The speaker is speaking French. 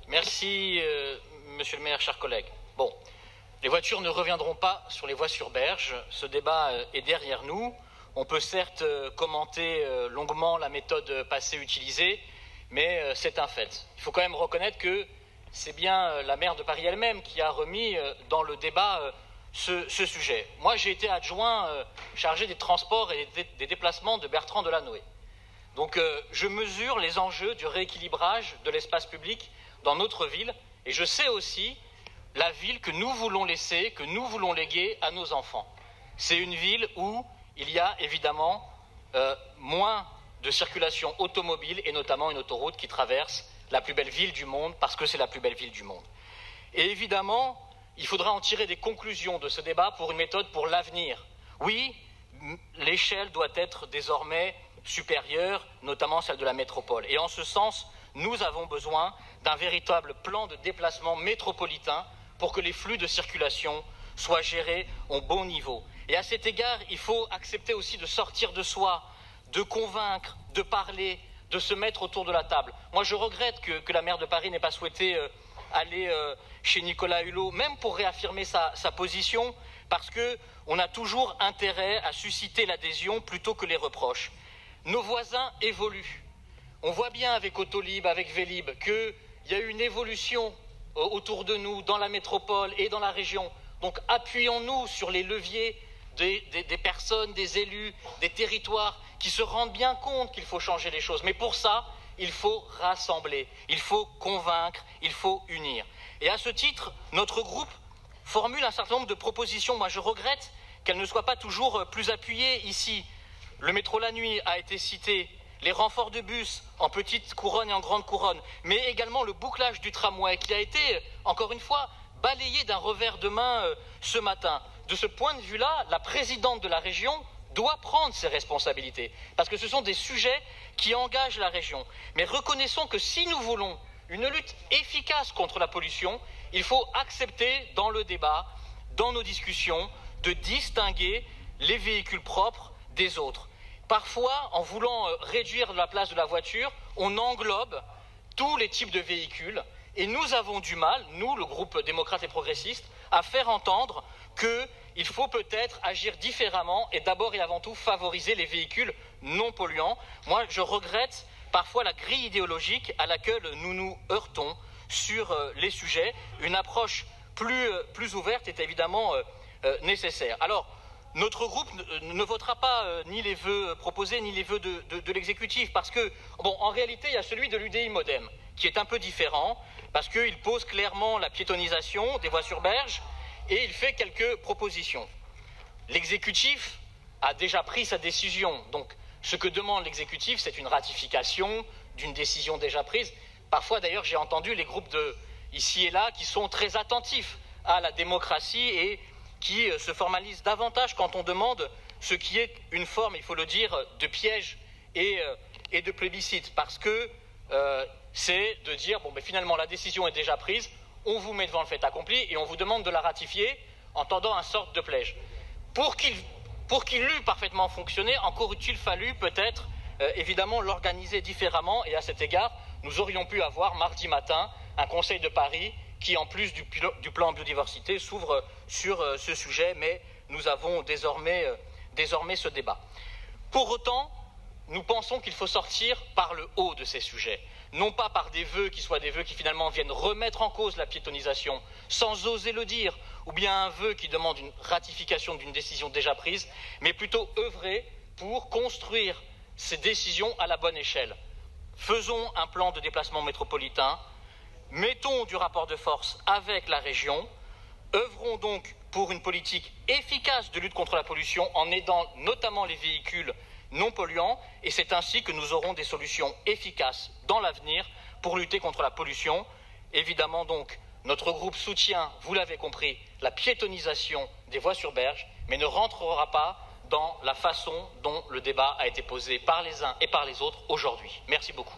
Merci, monsieur le maire, chers collègues. Bon, les voitures ne reviendront pas sur les voies sur berge. Ce débat est derrière nous. On peut certes commenter longuement la méthode passée utilisée, mais c'est un fait. Il faut quand même reconnaître que c'est bien la maire de Paris elle-même qui a remis dans le débat ce sujet. Moi, j'ai été adjoint chargé des transports et des déplacements de Bertrand Delanoë. Donc, je mesure les enjeux du rééquilibrage de l'espace public dans notre ville, et je sais aussi la ville que nous voulons laisser, que nous voulons léguer à nos enfants. C'est une ville où il y a évidemment moins de circulation automobile, et notamment une autoroute qui traverse la plus belle ville du monde, parce que c'est la plus belle ville du monde. Et évidemment, il faudra en tirer des conclusions de ce débat pour une méthode pour l'avenir. Oui, l'échelle doit être désormais supérieure, notamment celle de la métropole. Et en ce sens, nous avons besoin d'un véritable plan de déplacement métropolitain pour que les flux de circulation soient gérés au bon niveau. Et à cet égard, il faut accepter aussi de sortir de soi, de convaincre, de parler, de se mettre autour de la table. Moi, je regrette que la maire de Paris n'ait pas souhaité aller chez Nicolas Hulot, même pour réaffirmer sa position, parce qu'on a toujours intérêt à susciter l'adhésion plutôt que les reproches. Nos voisins évoluent. On voit bien avec Autolib, avec Vélib, qu'il y a eu une évolution autour de nous, dans la métropole et dans la région. Donc appuyons-nous sur les leviers des personnes, des élus, des territoires qui se rendent bien compte qu'il faut changer les choses. Mais pour ça, il faut rassembler, il faut convaincre, il faut unir. Et à ce titre, notre groupe formule un certain nombre de propositions. Moi, je regrette qu'elles ne soient pas toujours plus appuyées ici. Le métro la nuit a été cité, les renforts de bus en petite couronne et en grande couronne, mais également le bouclage du tramway qui a été, encore une fois, balayé d'un revers de main ce matin. De ce point de vue-là, la présidente de la région doit prendre ses responsabilités, parce que ce sont des sujets qui engagent la région. Mais reconnaissons que si nous voulons une lutte efficace contre la pollution, il faut accepter dans le débat, dans nos discussions, de distinguer les véhicules propres des autres. Parfois, en voulant réduire la place de la voiture, on englobe tous les types de véhicules et nous avons du mal, nous, le groupe démocrate et progressiste, à faire entendre qu'il faut peut-être agir différemment et d'abord et avant tout favoriser les véhicules non polluants. Moi, je regrette parfois la grille idéologique à laquelle nous nous heurtons sur les sujets. Une approche plus ouverte est évidemment nécessaire. Alors, notre groupe ne votera pas ni les vœux proposés ni les vœux de l'exécutif parce que, bon, en réalité, il y a celui de l'UDI Modem qui est un peu différent parce qu'il pose clairement la piétonisation des voies sur berge et il fait quelques propositions. L'exécutif a déjà pris sa décision, donc ce que demande l'exécutif, c'est une ratification d'une décision déjà prise. Parfois, d'ailleurs, j'ai entendu les groupes ici et là qui sont très attentifs à la démocratie et qui se formalisent davantage quand on demande ce qui est une forme, il faut le dire, de piège et de plébiscite. Parce que c'est de dire, bon, mais finalement, la décision est déjà prise, on vous met devant le fait accompli et on vous demande de la ratifier en tendant un sorte de pledge. Pour qu'il eût parfaitement fonctionné, encore eût-il fallu peut-être, évidemment, l'organiser différemment. Et à cet égard, nous aurions pu avoir mardi matin un Conseil de Paris qui, en plus du plan biodiversité, s'ouvre sur ce sujet, mais nous avons désormais ce débat. Pour autant, nous pensons qu'il faut sortir par le haut de ces sujets, non pas par des vœux qui soient des vœux qui finalement viennent remettre en cause la piétonisation sans oser le dire, ou bien un vœu qui demande une ratification d'une décision déjà prise, mais plutôt œuvrer pour construire ces décisions à la bonne échelle. Faisons un plan de déplacement métropolitain, mettons du rapport de force avec la région, œuvrons donc pour une politique efficace de lutte contre la pollution en aidant notamment les véhicules non polluants et c'est ainsi que nous aurons des solutions efficaces dans l'avenir pour lutter contre la pollution. Évidemment donc, notre groupe soutient, vous l'avez compris, la piétonisation des voies sur berge, mais ne rentrera pas dans la façon dont le débat a été posé par les uns et par les autres aujourd'hui. Merci beaucoup.